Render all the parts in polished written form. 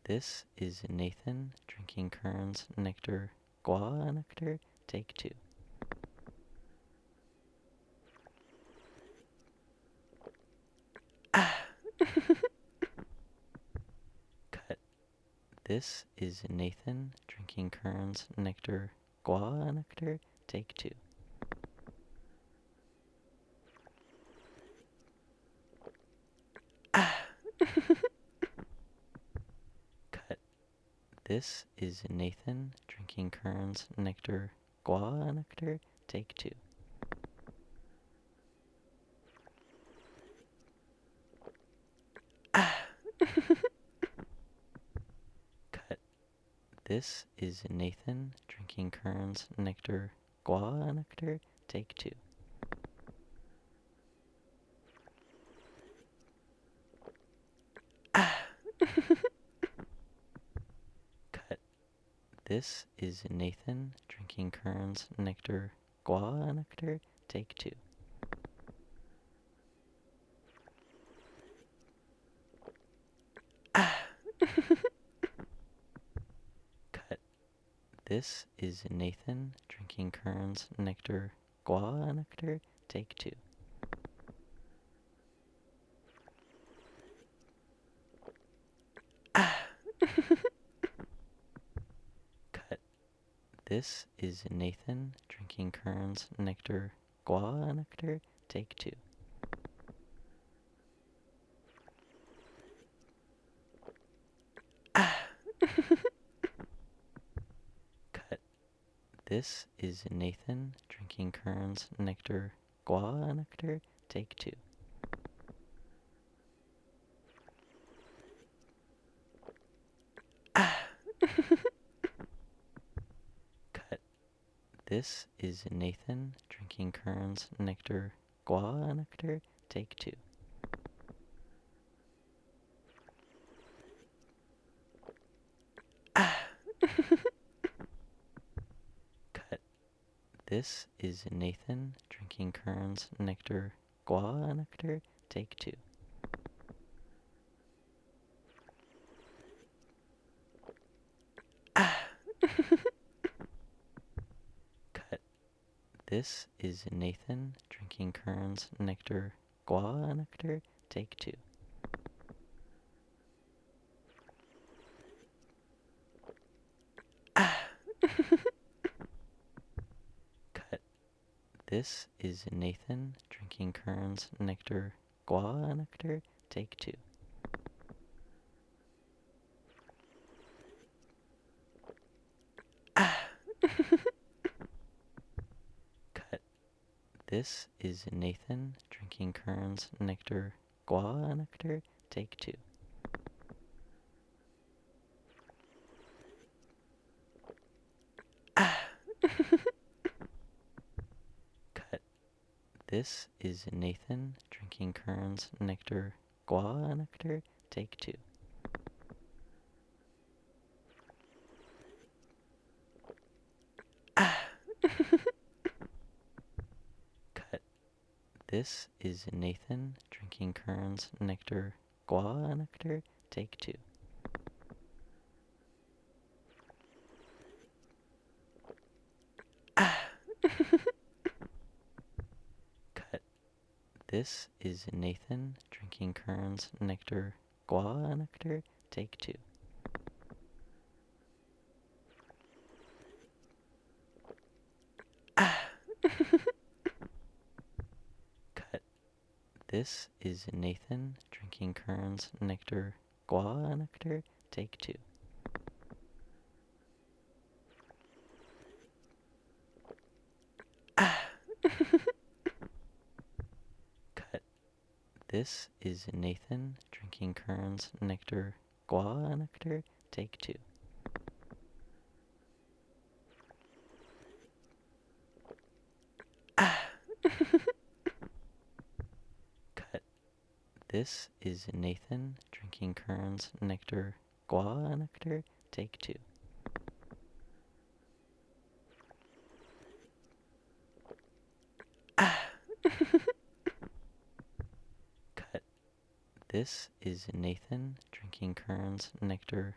This is Nathan drinking Kern's nectar, Guava Nectar, take two. Cut. This is Nathan drinking Kern's nectar, Guava Nectar, take two. Cut. This is Nathan drinking Kern's nectar, Guava Nectar, take two. Cut. This is Nathan drinking Kern's nectar, Guava Nectar, take two. Cut. This is Nathan drinking Kern's nectar, Guava Nectar, take two. Cut. This is Nathan drinking Kern's nectar, Guava Nectar, take two. Cut. This is Nathan drinking Kern's nectar, Guava Nectar, take two. Cut. This is Nathan drinking Kern's nectar, Guava Nectar, take two. Cut. This is Nathan drinking Kern's nectar, Guava Nectar, take two. Cut. This is Nathan drinking Kern's nectar, Guava Nectar, take two. Cut. This is Nathan drinking Kern's nectar, Guava Nectar, take two. Cut. This is Nathan drinking Kern's nectar, Guava Nectar, take two. Cut. This is Nathan drinking Kern's nectar, Guava Nectar, take two. Cut. This is Nathan drinking Kern's nectar, Guava Nectar, take two. Cut. This is Nathan drinking Kern's nectar, Guava Nectar, take two. Cut. This is Nathan drinking Kern's nectar, Guava Nectar, take two. Cut. This is Nathan drinking Kern's nectar, Guava Nectar, take two. Cut. This is Nathan drinking Kern's nectar, Guava Nectar, take two. Cut. This is Nathan drinking Kern's nectar, Guava Nectar, take two. Cut. This is Nathan drinking Kern's nectar,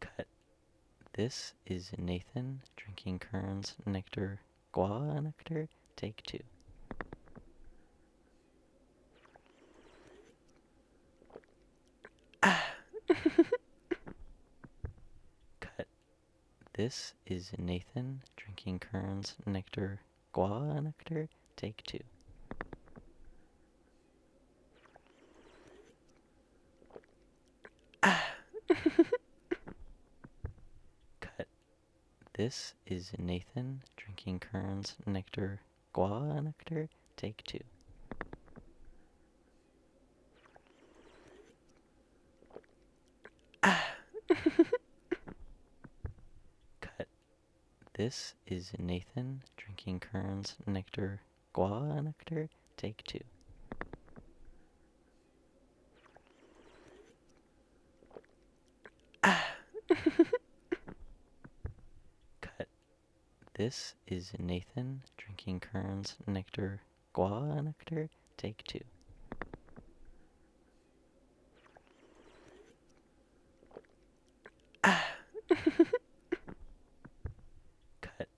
Cut. This is Nathan drinking Kern's nectar, guava nectar. Take two. Cut. This is Nathan drinking Kern's nectar. Guava nectar. Take two. Cut. This is Nathan drinking Kern's nectar. Guava nectar. Take two. Cut. This is Nathan drinking Kern's nectar. Guava nectar. Take two. Cut. This is Nathan drinking Kern's nectar. Guava nectar. Take two. Cut.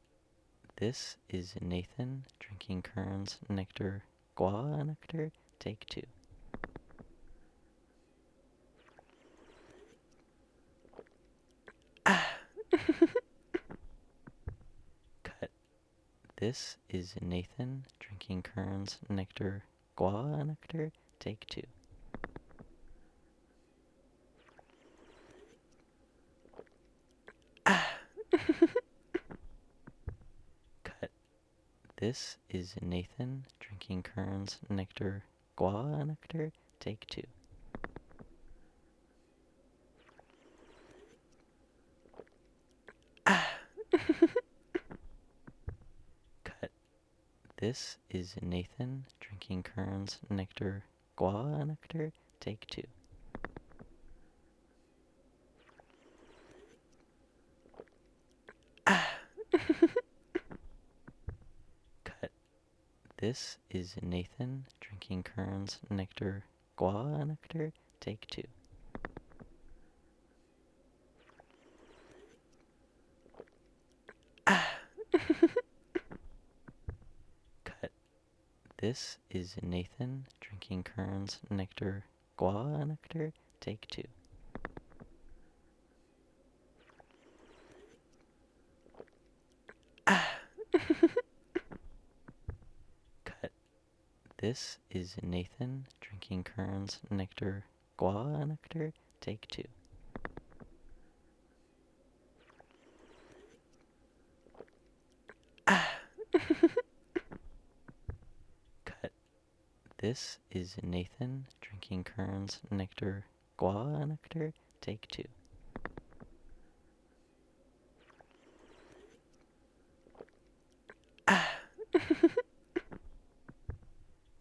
This is Nathan drinking Kern's nectar. Guava nectar. Take two. Cut. This is Nathan drinking Kern's nectar. Guava nectar. Take two. Cut. This is Nathan drinking Kern's nectar. Guava nectar. Take two. Cut. This is Nathan drinking Kern's nectar. Guava nectar. Take two. Cut. This is Nathan drinking Kern's nectar. Guava nectar. Take two. Cut. This is Nathan drinking Kern's nectar. Guava nectar. Take two. Cut. This is Nathan drinking Kern's nectar. Guava nectar. Take two. Cut. This is Nathan drinking Kern's nectar. Guava nectar. Take two.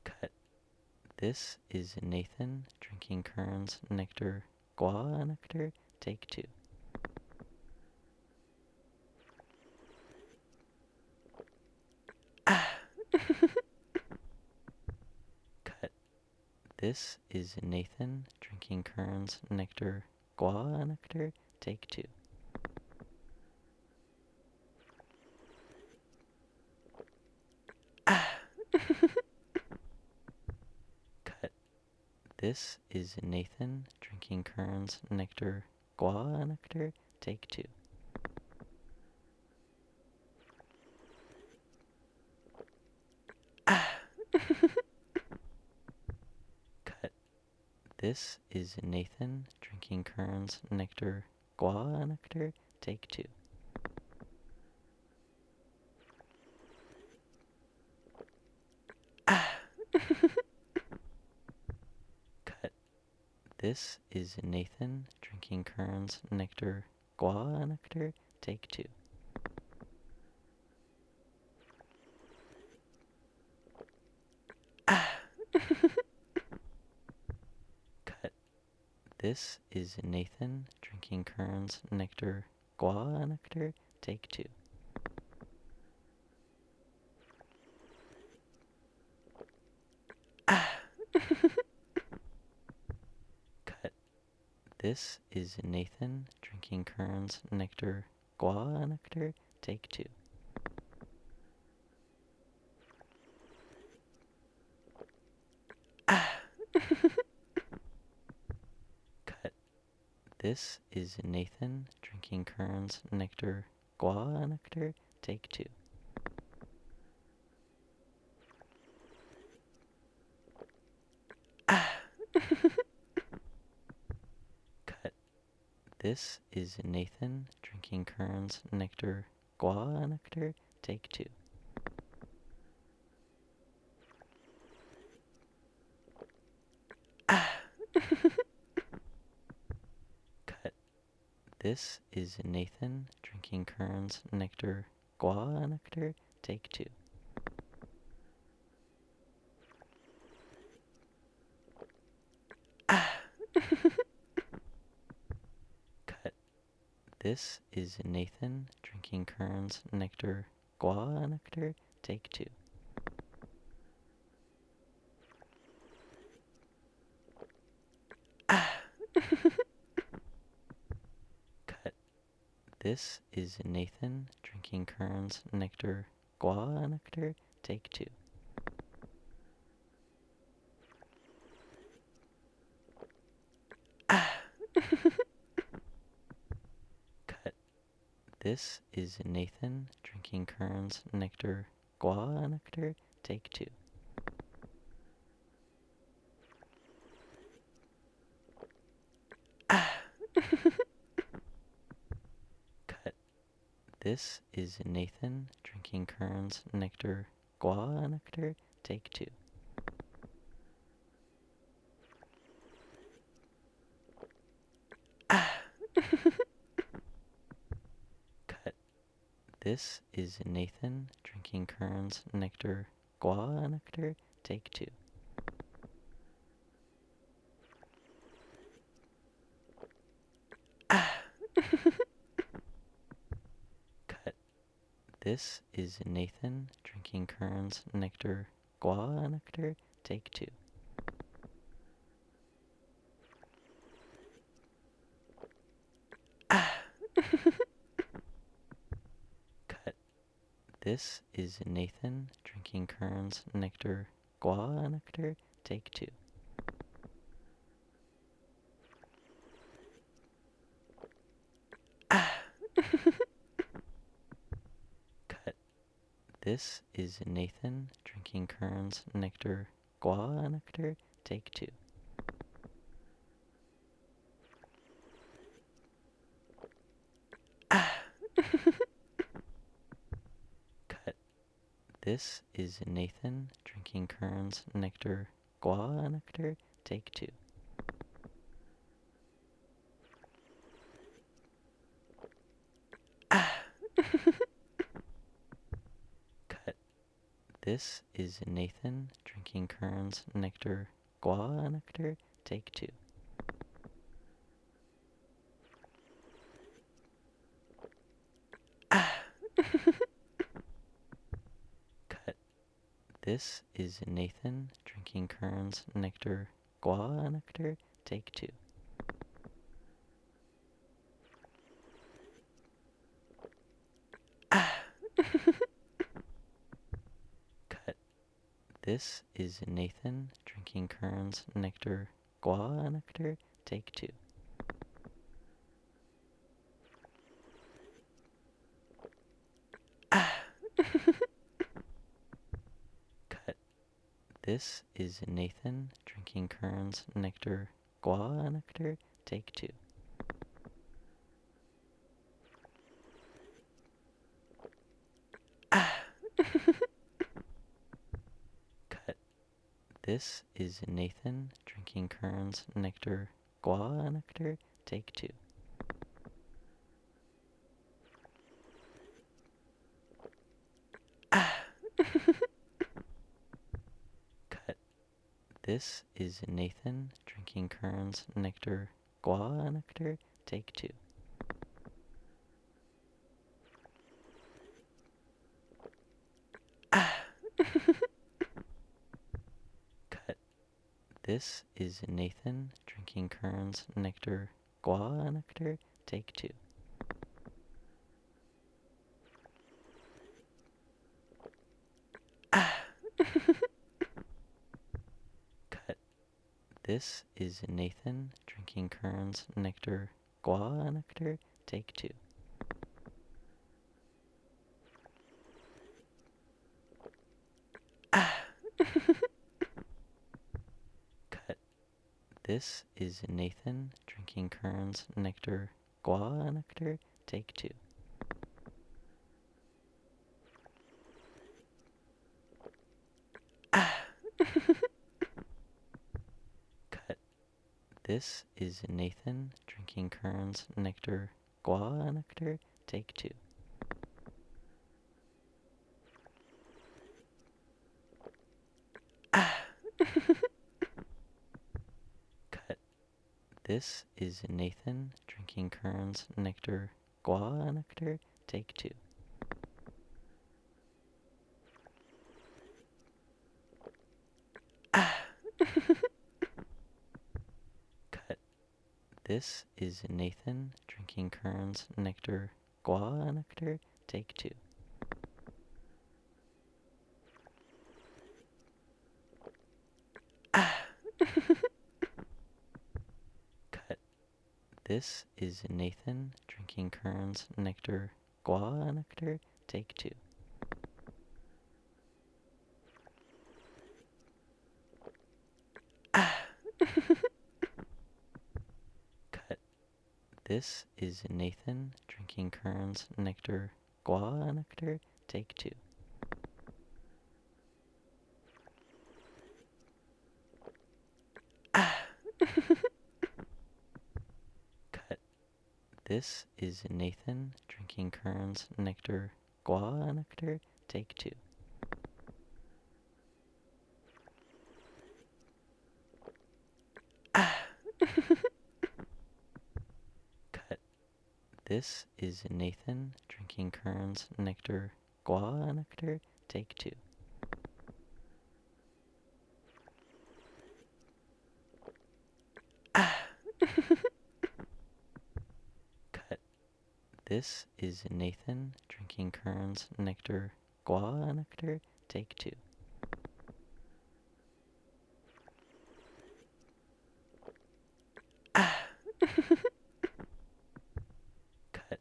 Cut. This is Nathan drinking Kern's nectar. Guava nectar. Take two. Cut. This is Nathan drinking Kern's nectar. Guava nectar. Take two. Cut. This is Nathan drinking Kern's nectar. Guava nectar. Take two. Cut. This is Nathan drinking Kern's nectar. Guava nectar. Take two. Cut. This is Nathan drinking Kern's nectar. Guava nectar. Take two. Cut. This is Nathan drinking Kern's nectar. Guava nectar. Take two. Cut. This is Nathan drinking Kern's nectar. Guava nectar. Take two. Cut. This is Nathan drinking Kern's nectar, Guava Nectar, take 2. Cut. This is Nathan drinking Kern's nectar, Guava Nectar, take 2. Cut. This is Nathan drinking Kern's nectar, Guava Nectar, take 2. Cut. This is Nathan drinking Kern's nectar, Guava Nectar, take 2. Cut. This is Nathan drinking Kern's nectar, Guava Nectar, take 2. Cut. This is Nathan drinking Kern's nectar, Guava Nectar, take 2. Cut. This is Nathan drinking Kern's nectar, Guava Nectar, take 2. Cut. This is Nathan drinking Kern's nectar, Guava Nectar, take 2. Cut. This is Nathan drinking Kern's nectar, Guava Nectar, take 2. Cut. This is Nathan drinking Kern's nectar, Guava Nectar, take 2. Cut. This is Nathan drinking Kern's nectar, Guava Nectar, take 2. Cut. This is Nathan drinking Kern's nectar, Guava Nectar, take 2. Cut. This is Nathan drinking Kern's nectar, Guava Nectar, take 2. Cut. This is Nathan drinking Kern's nectar, Guava Nectar, take 2. Cut. This is Nathan drinking Kern's nectar, Guava Nectar, take 2. Cut. This is Nathan drinking Kern's nectar, Guava Nectar, take 2. Cut. This is Nathan drinking Kern's nectar, Guava Nectar, take 2. Cut. This is Nathan drinking Kern's nectar, Guava Nectar, take 2. Cut. This is Nathan drinking Kern's nectar, Guava Nectar, take 2. Cut. This is Nathan drinking Kern's nectar, Guava Nectar, take 2. Cut. This is Nathan drinking Kern's Nectar, Guava Nectar, take 2. Cut. This is Nathan drinking Kern's Nectar, Guava Nectar, take 2. Cut. This is Nathan drinking Kern's Nectar, Guava Nectar, take 2. Cut. This is Nathan drinking Kern's Nectar, Guava Nectar, take 2. Cut. This is Nathan drinking Kern's Nectar, Guava Nectar, take 2. Cut. This is Nathan drinking Kern's Nectar, Guava Nectar, take 2. Cut. This is Nathan drinking Kern's Nectar, Guava Nectar, take 2. Cut. This is Nathan drinking Kern's Nectar, Guava Nectar, take 2. Cut. This is Nathan drinking Kern's Nectar, Guava Nectar, take 2. Cut.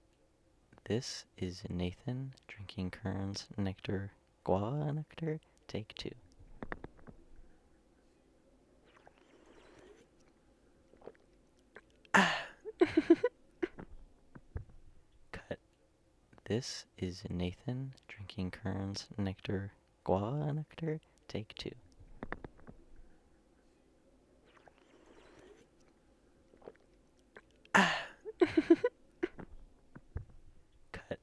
This is Nathan drinking Kern's Nectar, Guava Nectar, take 2. Cut. This is Nathan drinking Kern's Nectar, Guava Nectar, take 2. Cut.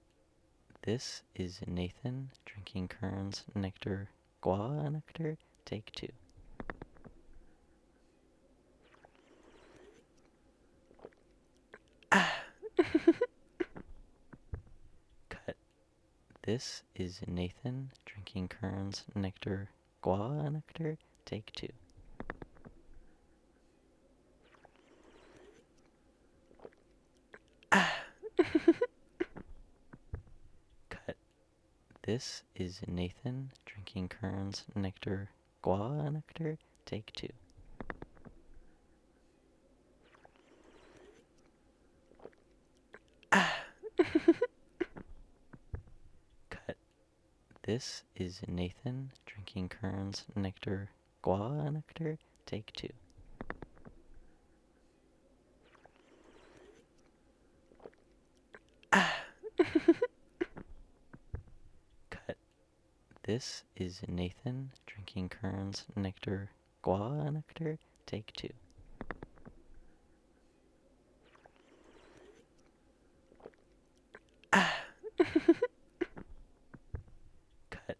This is Nathan drinking Kern's Nectar, Guava Nectar, take 2. Cut. This is Nathan drinking Kern's Nectar, Guava Nectar, take 2. Cut. This is Nathan drinking Kern's Nectar, Guava Nectar, take 2. Cut. This is Nathan drinking Kern's Nectar, Guava Nectar, take 2. Cut. This is Nathan drinking Kern's Nectar, Guava Nectar, take 2. Cut.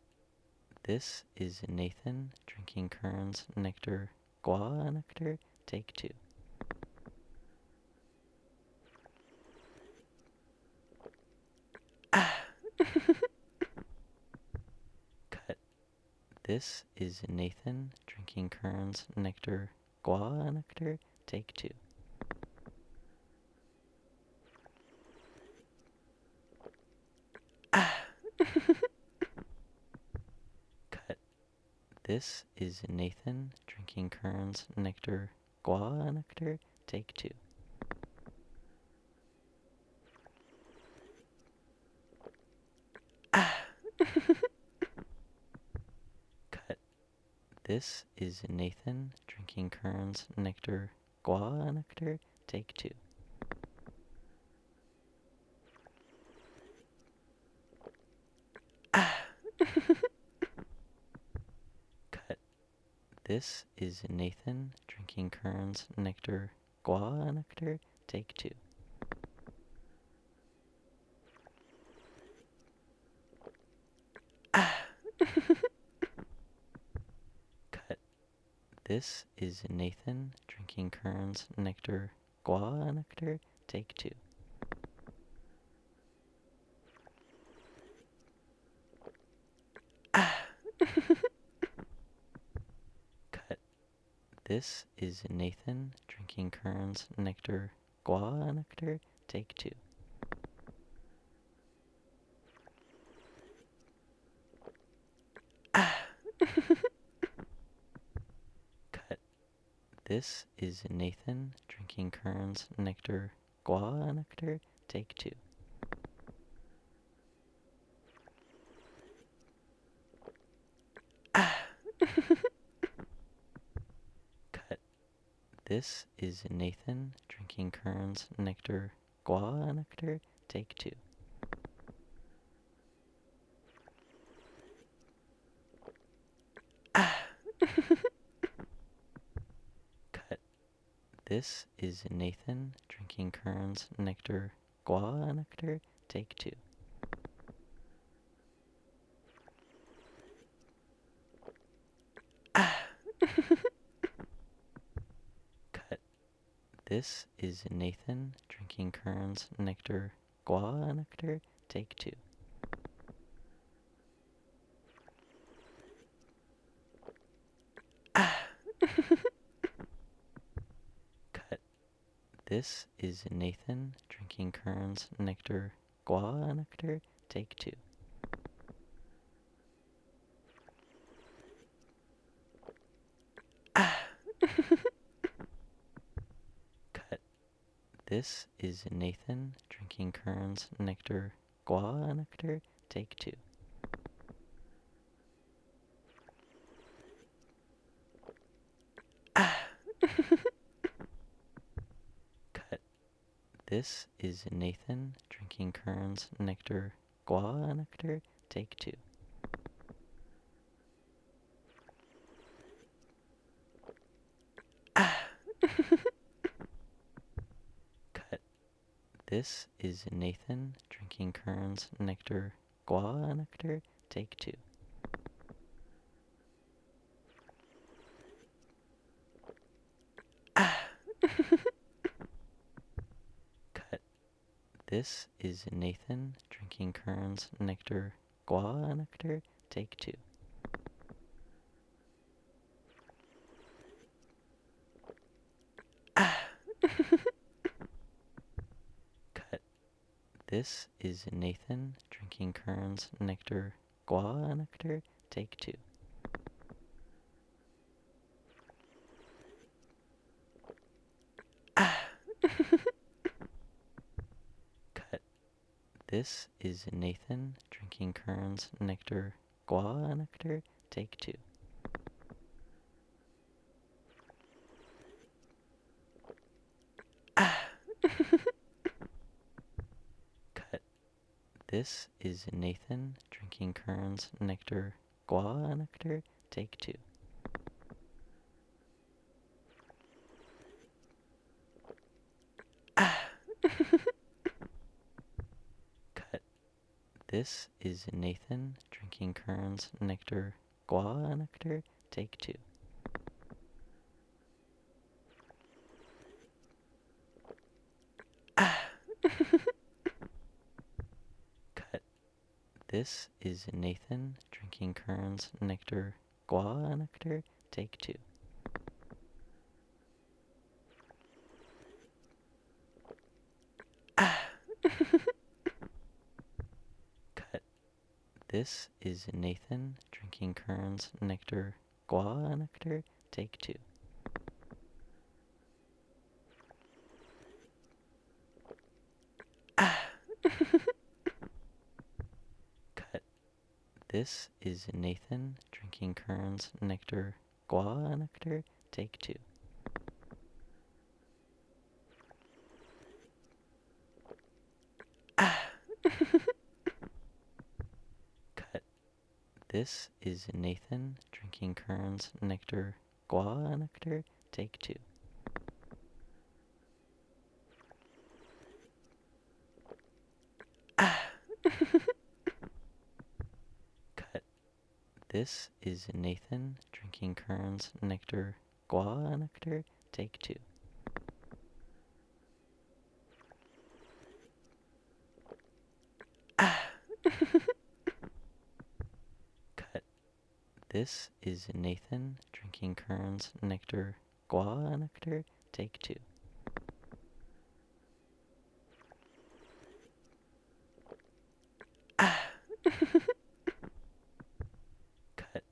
This is Nathan drinking Kern's Nectar, Guava Nectar, take 2. Cut. This is Nathan drinking Kern's Nectar, Guava Nectar, take 2. Cut. This is Nathan drinking Kern's Nectar, Guava Nectar, take 2. This is Nathan drinking Kern's nectar, Guava Nectar, take 2. Cut. This is Nathan drinking Kern's nectar, Guava Nectar, take 2. Cut. This is Nathan drinking Kern's nectar, Guava Nectar, take 2. Cut. This is Nathan drinking Kern's nectar, Guava Nectar, take 2. Cut. This is Nathan drinking Kern's nectar, Guava Nectar, take 2. Cut. This is Nathan drinking Kern's nectar, Guava Nectar, take 2. Cut. This is Nathan drinking Kern's nectar, Guava Nectar, take 2. Cut. This is Nathan drinking Kern's nectar, Guava Nectar, take 2. Cut. This is Nathan drinking Kern's nectar, Guava Nectar, take 2. Cut. This is Nathan drinking Kern's nectar, Guava Nectar, take 2. Cut. This is Nathan drinking Kern's nectar, Guava Nectar, take 2. Cut. This is Nathan drinking Kern's nectar, Guava Nectar, take 2. Cut. This is Nathan drinking Kern's nectar, Guava Nectar, take 2. Cut. This is Nathan drinking Kern's nectar, Guava Nectar, take 2. Cut. This is Nathan drinking Kern's nectar, Guava Nectar, take 2. Cut. This is Nathan drinking Kern's nectar, Guava Nectar, take 2. Cut. This is Nathan drinking Kern's nectar, Guava Nectar, take 2. Cut. This is Nathan drinking Kern's nectar, Guava Nectar, take 2. Cut. This is Nathan drinking Kern's nectar, Guava Nectar, take 2. Cut. This is Nathan drinking Kern's nectar, Guava Nectar, take 2. Cut. This is Nathan drinking Kern's Nectar, Guava Nectar, take 2. Cut. This is Nathan drinking Kern's Nectar, Guava Nectar, take 2. Cut. This is Nathan drinking Kern's Nectar, Guava Nectar, take 2. Cut.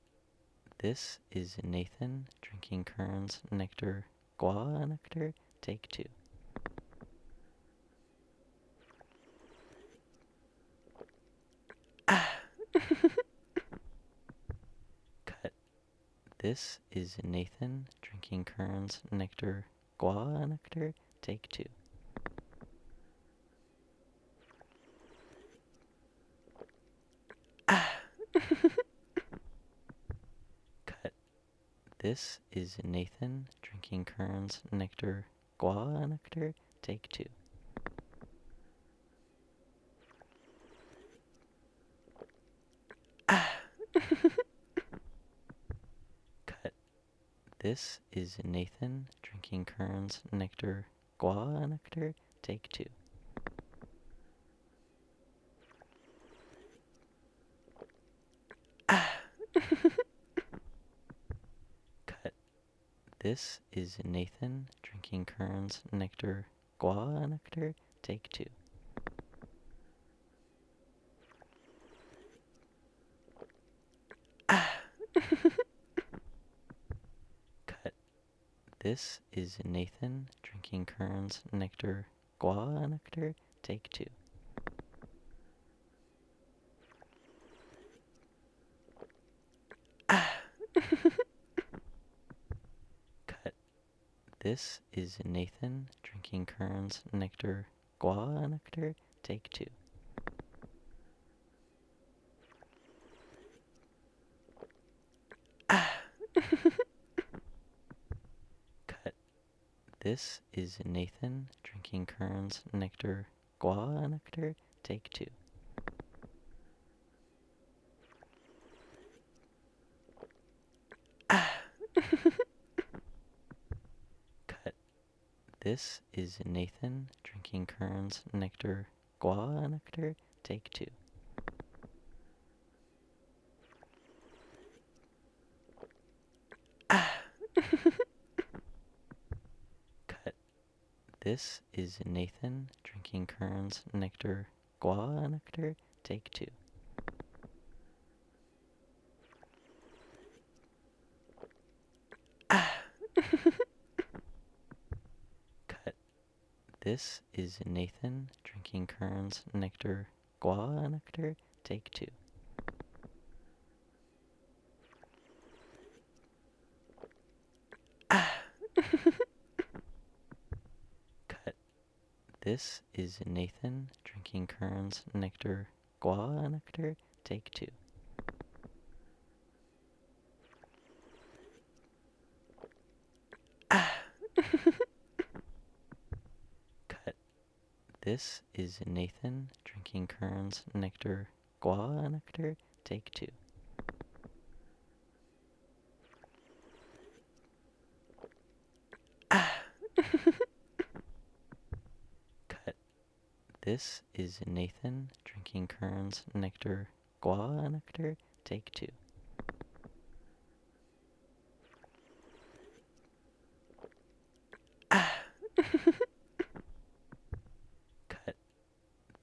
This is Nathan drinking Kern's Nectar, Guava Nectar, take 2. Cut. This is Nathan drinking Kern's Nectar, Guava Nectar, take 2. Cut. This is Nathan drinking Kern's Nectar, Guava Nectar, take 2. Cut. This is Nathan drinking Kern's Nectar, Guava Nectar, take 2. Cut. This is Nathan drinking Kern's Nectar, Guava Nectar, take 2. Cut. This is Nathan drinking Kern's Nectar, Guava Nectar, take 2. Cut. This is Nathan drinking Kern's Nectar, Guava Nectar, take 2. Cut. This is Nathan drinking Kern's Nectar, Guava Nectar, take 2. Cut. This is Nathan drinking Kern's Nectar, Guava Nectar, take 2. Cut. This is Nathan drinking Kern's Nectar, Guava Nectar, take 2. Cut. This is Nathan drinking Kern's Nectar, Guava Nectar, take 2. Cut. This is Nathan drinking Kern's Nectar, Guava Nectar, take 2. Cut. This is Nathan drinking Kern's Nectar, Guava Nectar, take 2. Cut. This is Nathan drinking Kern's Nectar, Guava Nectar, take 2. Cut.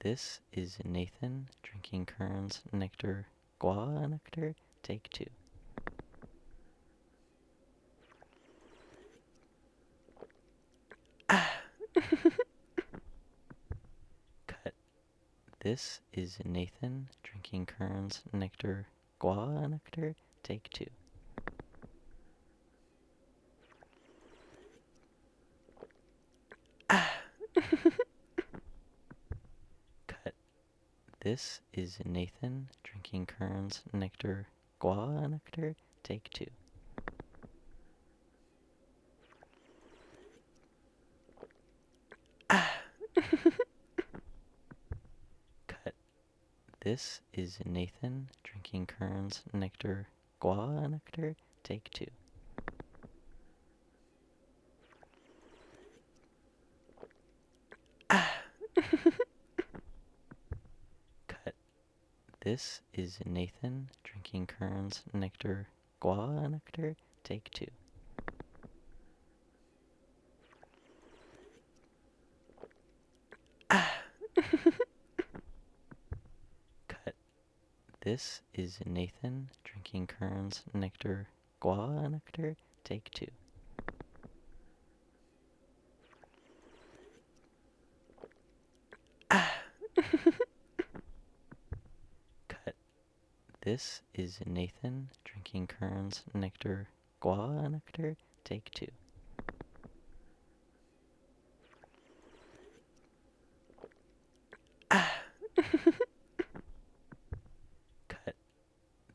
This is Nathan drinking Kern's Nectar, Guava Nectar, take 2. Cut. This is Nathan drinking Kern's Nectar, Guava Nectar, take 2. This is Nathan drinking Kern's nectar, Guava Nectar, take 2. Cut. This is Nathan drinking Kern's nectar, Guava Nectar, take 2. Cut. This is Nathan drinking Kern's nectar, Guava Nectar, take 2. Cut. This is Nathan drinking Kern's nectar, Guava Nectar, take 2. Cut. This is Nathan drinking Kern's nectar, Guava Nectar, take 2. Cut.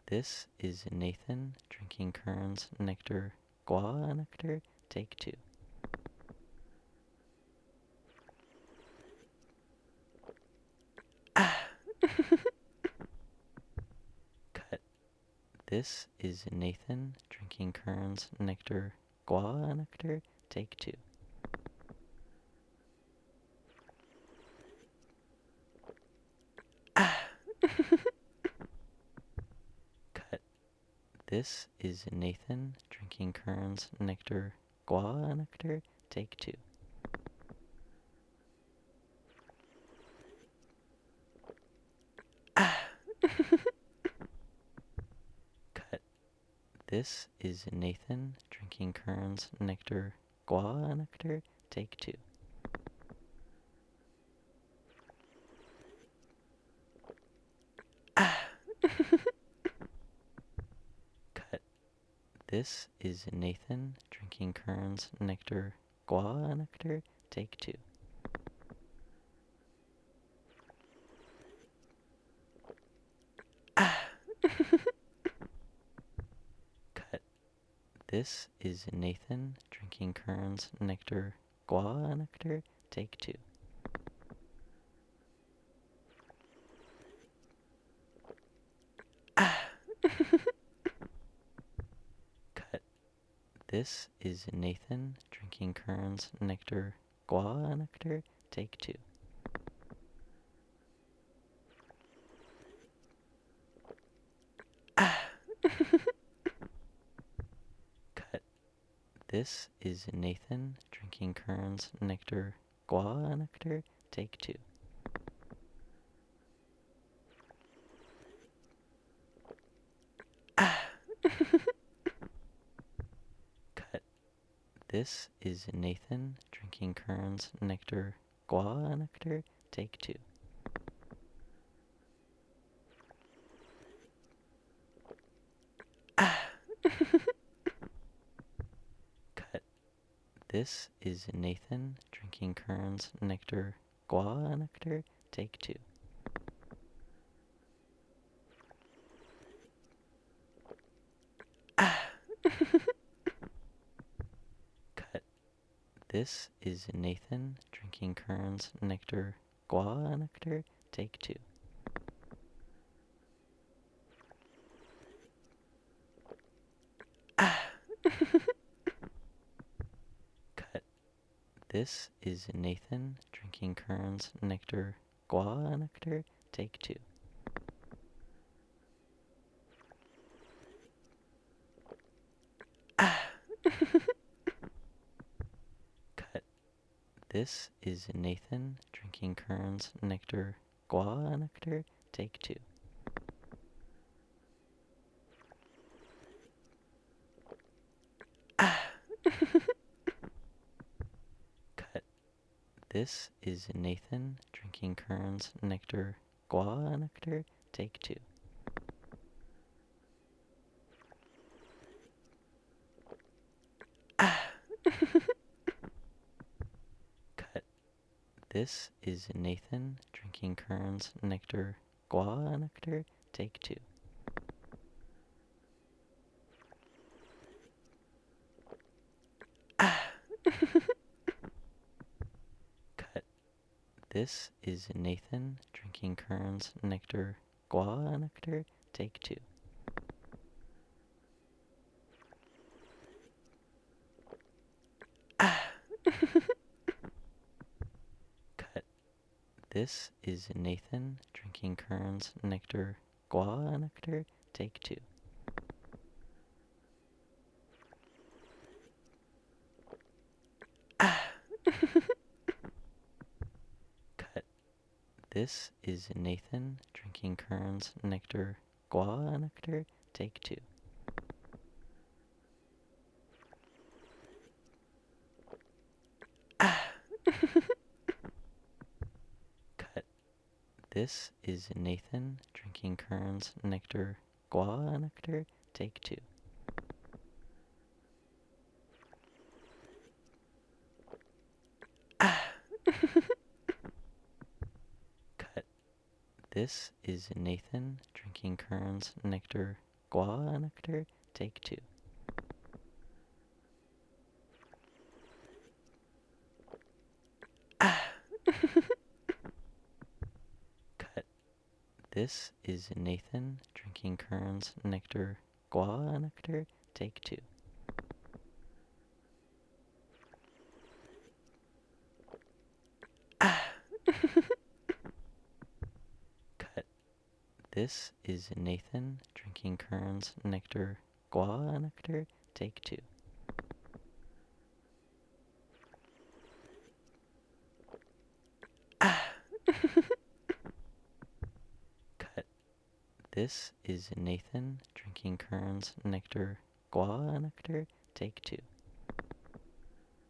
This is Nathan drinking Kern's nectar, Guava Nectar, take 2. Cut. This is Nathan drinking Kern's nectar, Guava Nectar, take 2. Cut. This is Nathan drinking Kern's nectar, Guava Nectar, take 2. Cut. This is Nathan drinking Kern's nectar, Guava Nectar, take 2. Cut. This is Nathan drinking Kern's nectar, Guava Nectar, take 2. Cut. This is Nathan drinking Kern's nectar, Guava Nectar, take 2. Cut. This is Nathan drinking Kern's nectar, Guava Nectar, take 2. Cut. This is Nathan drinking Kern's nectar, Guava Nectar, take 2. Cut. This is Nathan drinking Kern's nectar, Guava Nectar, take 2. Cut. This is Nathan drinking Kern's nectar, Guava Nectar, take 2. Cut. This is Nathan drinking Kern's nectar, Guava Nectar, take 2. Cut. This is Nathan drinking Kern's nectar, Guava Nectar, take 2. Cut. This is Nathan drinking Kern's nectar, Guava Nectar, take 2. Cut. This is Nathan drinking Kern's nectar, Guava Nectar, take 2. Cut. This is Nathan drinking Kern's nectar, Guava Nectar, take two. Cut. This is Nathan drinking Kern's nectar. Guava Nectar, take two. Cut. This is Nathan drinking Kern's nectar. Guava Nectar, take two. Cut. This is Nathan drinking Kern's nectar. Guava Nectar, take two. Cut. This is Nathan drinking Kern's nectar. Guava Nectar, take two. Cut. This is Nathan drinking Kern's nectar. Guava Nectar, take two. Cut. This is Nathan drinking Kern's nectar. Guava Nectar, take two. Cut. This is Nathan drinking Kern's nectar. Guava Nectar, take two. Cut. This is Nathan drinking Kern's nectar. Guava Nectar, take two. Cut.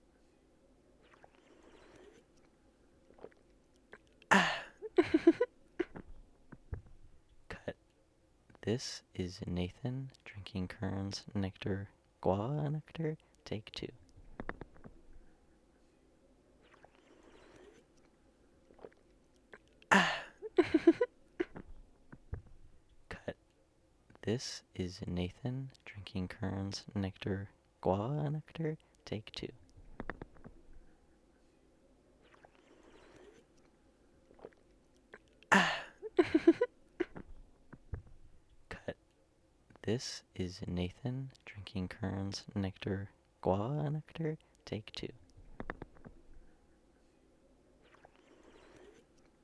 This is Nathan drinking Kern's nectar. Guava Nectar, take two. Cut. This is Nathan drinking Kern's nectar. Guava Nectar, take two. Cut. This is Nathan drinking Kern's nectar. Guava Nectar, take two. Cut. This is Nathan drinking Kern's nectar. Guava Nectar, take two. Cut. This is Nathan drinking Kern's nectar. Guava Nectar, take two. Cut. This is Nathan drinking Kern's nectar.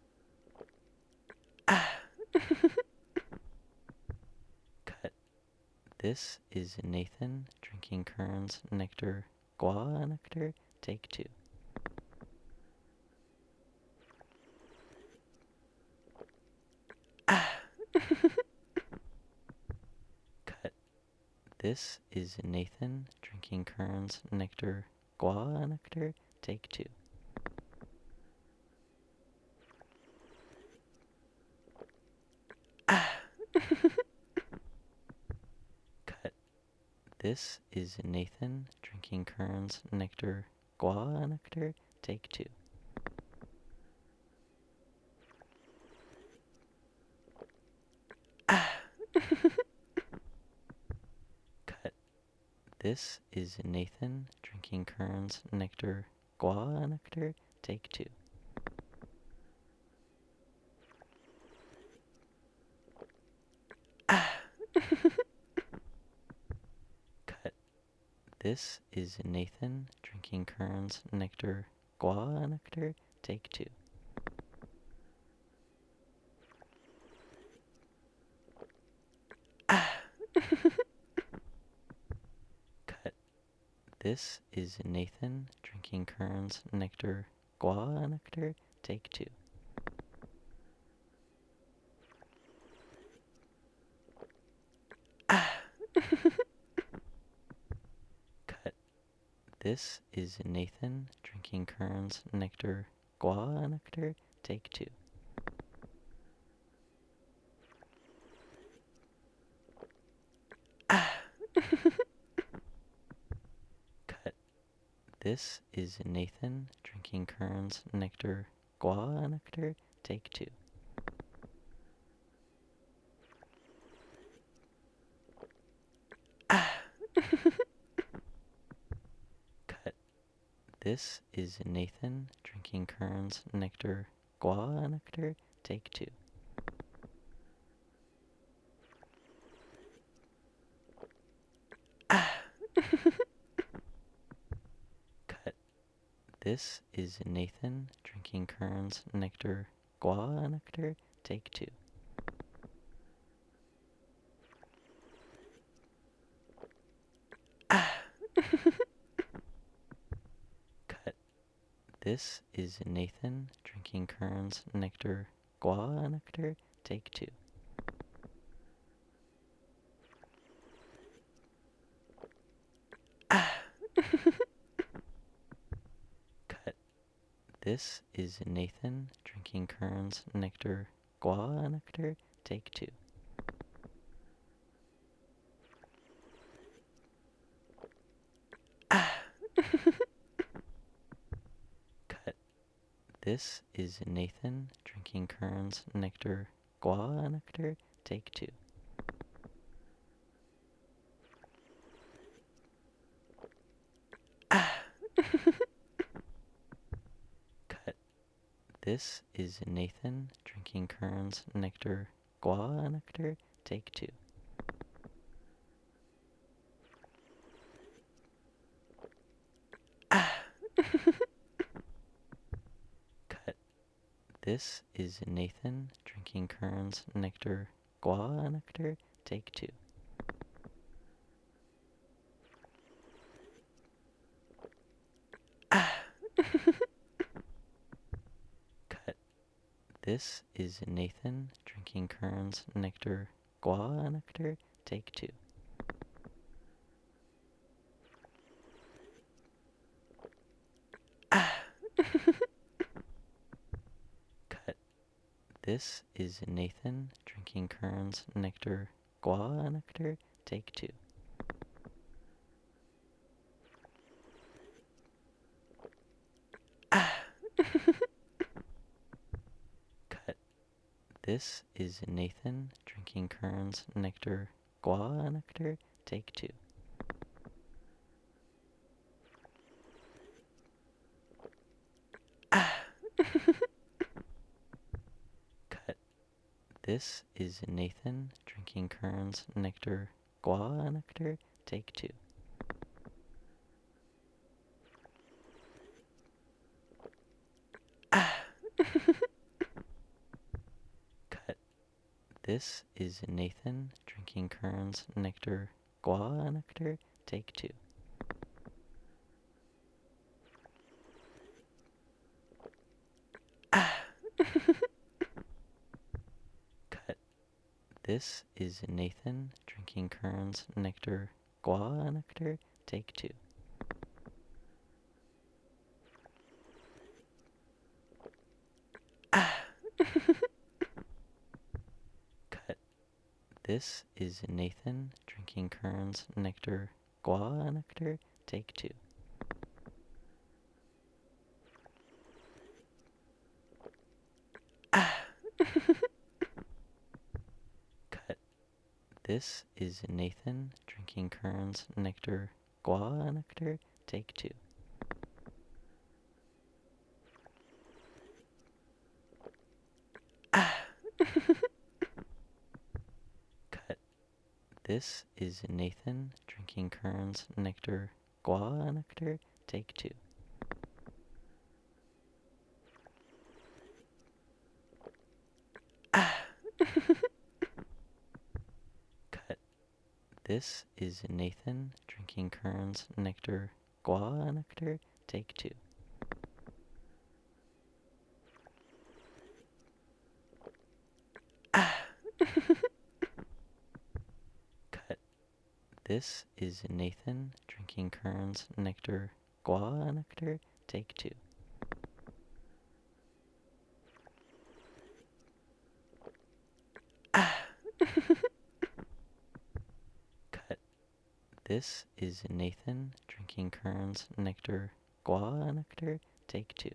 Guava Nectar, take two. Cut. This is Nathan drinking Kern's nectar. Guava Nectar, take two. Cut. This is Nathan drinking Kern's nectar. Guava Nectar, take two. Cut. This is Nathan drinking Kern's nectar. Guava Nectar, take two. Cut. This is Nathan drinking Kern's nectar. Guava Nectar, take two. Cut. This is Nathan drinking Kern's nectar. Guava Nectar, take two. Cut. This is Nathan drinking Kern's nectar. Guava Nectar, take two. Cut. This is Nathan drinking Kern's nectar. Guava Nectar, take two. Cut. This is Nathan drinking Kern's nectar. Guava Nectar, take two. Cut. This is Nathan drinking Kern's nectar. Guava Nectar, take two. Cut. This is Nathan drinking Kern's nectar. Guava Nectar, take two. Cut. This is Nathan drinking Kern's nectar. Guava Nectar, take two. Cut. This is Nathan drinking Kern's nectar. Guava Nectar, take two. Cut. This is Nathan drinking Kern's nectar. Guava Nectar, take two. This is Nathan drinking Kern's nectar, Guava Nectar, take 2. Cut. This is Nathan drinking Kern's nectar, Guava Nectar, take 2. Cut. This is Nathan drinking Kern's nectar, Guava Nectar, take 2. Cut. This is Nathan drinking Kern's nectar, Guava Nectar, take 2. Cut. This is Nathan drinking Kern's nectar, Guava Nectar, take 2. Cut. This is Nathan drinking Kern's nectar, Guava Nectar, take 2. Cut. This is Nathan drinking Kern's nectar, Guava Nectar, take 2. Cut. This is Nathan drinking Kern's nectar, Guava Nectar, take 2. Cut. This is Nathan drinking Kern's nectar, Guava Nectar, take 2. Cut. This is Nathan drinking Kern's nectar, Guava Nectar, take 2. Cut. This is Nathan drinking Kern's nectar, Guava Nectar, take 2. Cut. This is Nathan drinking Kern's nectar, Guava Nectar, take 2. Cut. This is Nathan drinking Kern's nectar, Guava Nectar, take 2. Cut. This is Nathan drinking Kern's nectar, Guava Nectar, take 2. Cut. This is Nathan drinking Kern's nectar, Guava Nectar, take 2. Cut. This is Nathan drinking Kern's nectar, Guava Nectar, take 2. Cut. This is Nathan drinking Kern's nectar, Guava Nectar, take 2. Cut. This is Nathan drinking Kern's nectar, Guava Nectar, take 2. Cut. This is Nathan drinking Kern's nectar, Guava Nectar, take 2.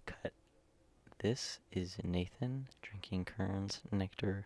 Cut. This is Nathan drinking Kern's nectar,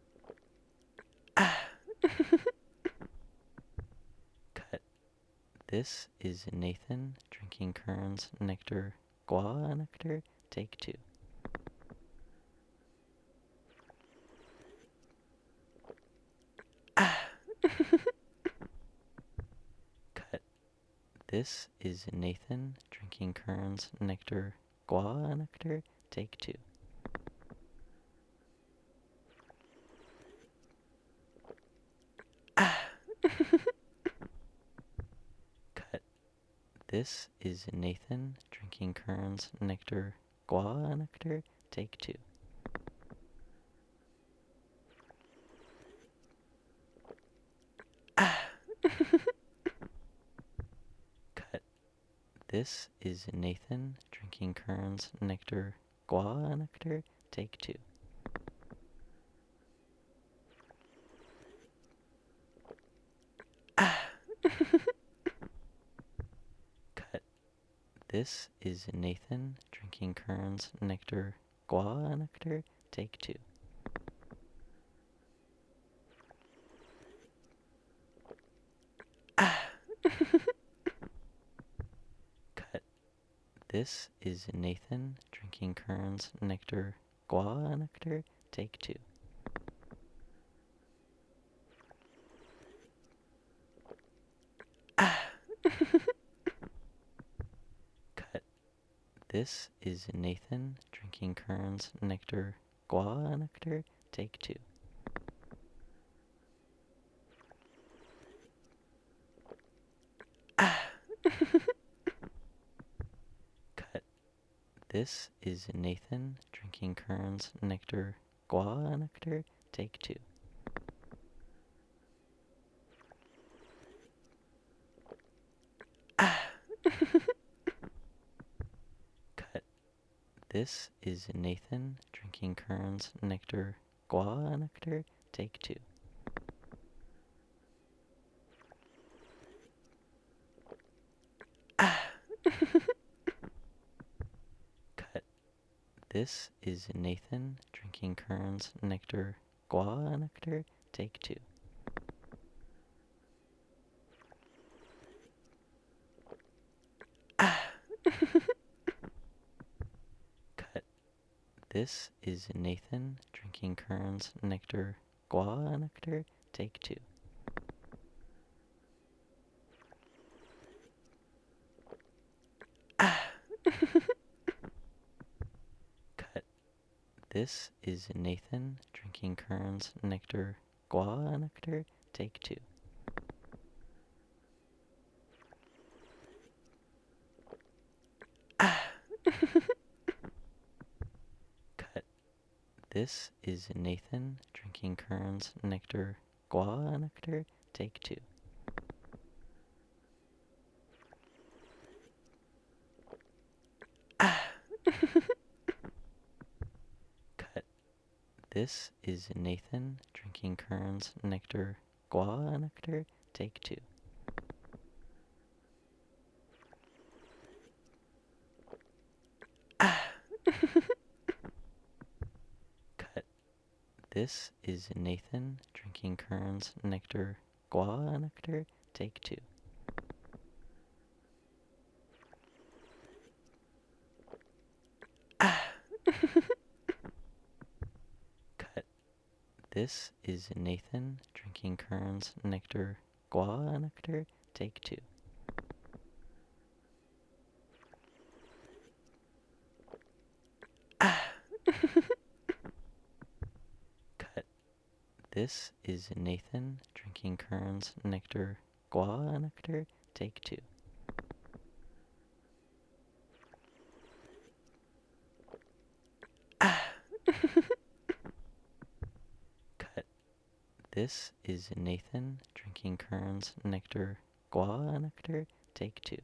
Cut. This is Nathan drinking Kern's nectar. Guava nectar. Take two. Cut. This is Nathan drinking Kern's nectar. Guava nectar. Take 2. Cut. This is Nathan drinking Kern's nectar. Guava nectar. Take 2. Cut. This is Nathan drinking Kern's nectar. Guava nectar. Take 2. Cut. This is Nathan drinking Kern's nectar. Guava nectar. Take 2. Cut. This is Nathan drinking Kern's nectar. Guava nectar. Take 2. Cut. This is Nathan drinking Kern's nectar. Guava nectar. Take 2. Cut. This is Nathan drinking Kern's nectar. Guava nectar. Take 2. Cut. This is Nathan drinking Kern's nectar. Guava nectar. Take 2. Cut. This is Nathan drinking Kern's nectar. Guava nectar. Take 2. Cut. This is Nathan drinking Kern's nectar. Guava nectar. Take 2. Cut. This is Nathan drinking Kern's nectar. Guava nectar. Take 2. Cut. This is Nathan drinking Kern's nectar. Guava nectar. Take 2. Cut. This is Nathan drinking Kern's nectar. Guava nectar. Take 2. Cut. This is Nathan drinking Kern's nectar. Guava nectar. Take 2. Cut. This is Nathan drinking Kern's nectar. Guava nectar. Take 2. Cut. This is Nathan drinking Kern's nectar. Guava nectar. Take 2. Cut. This is Nathan drinking Kern's nectar. Guava nectar. Take 2.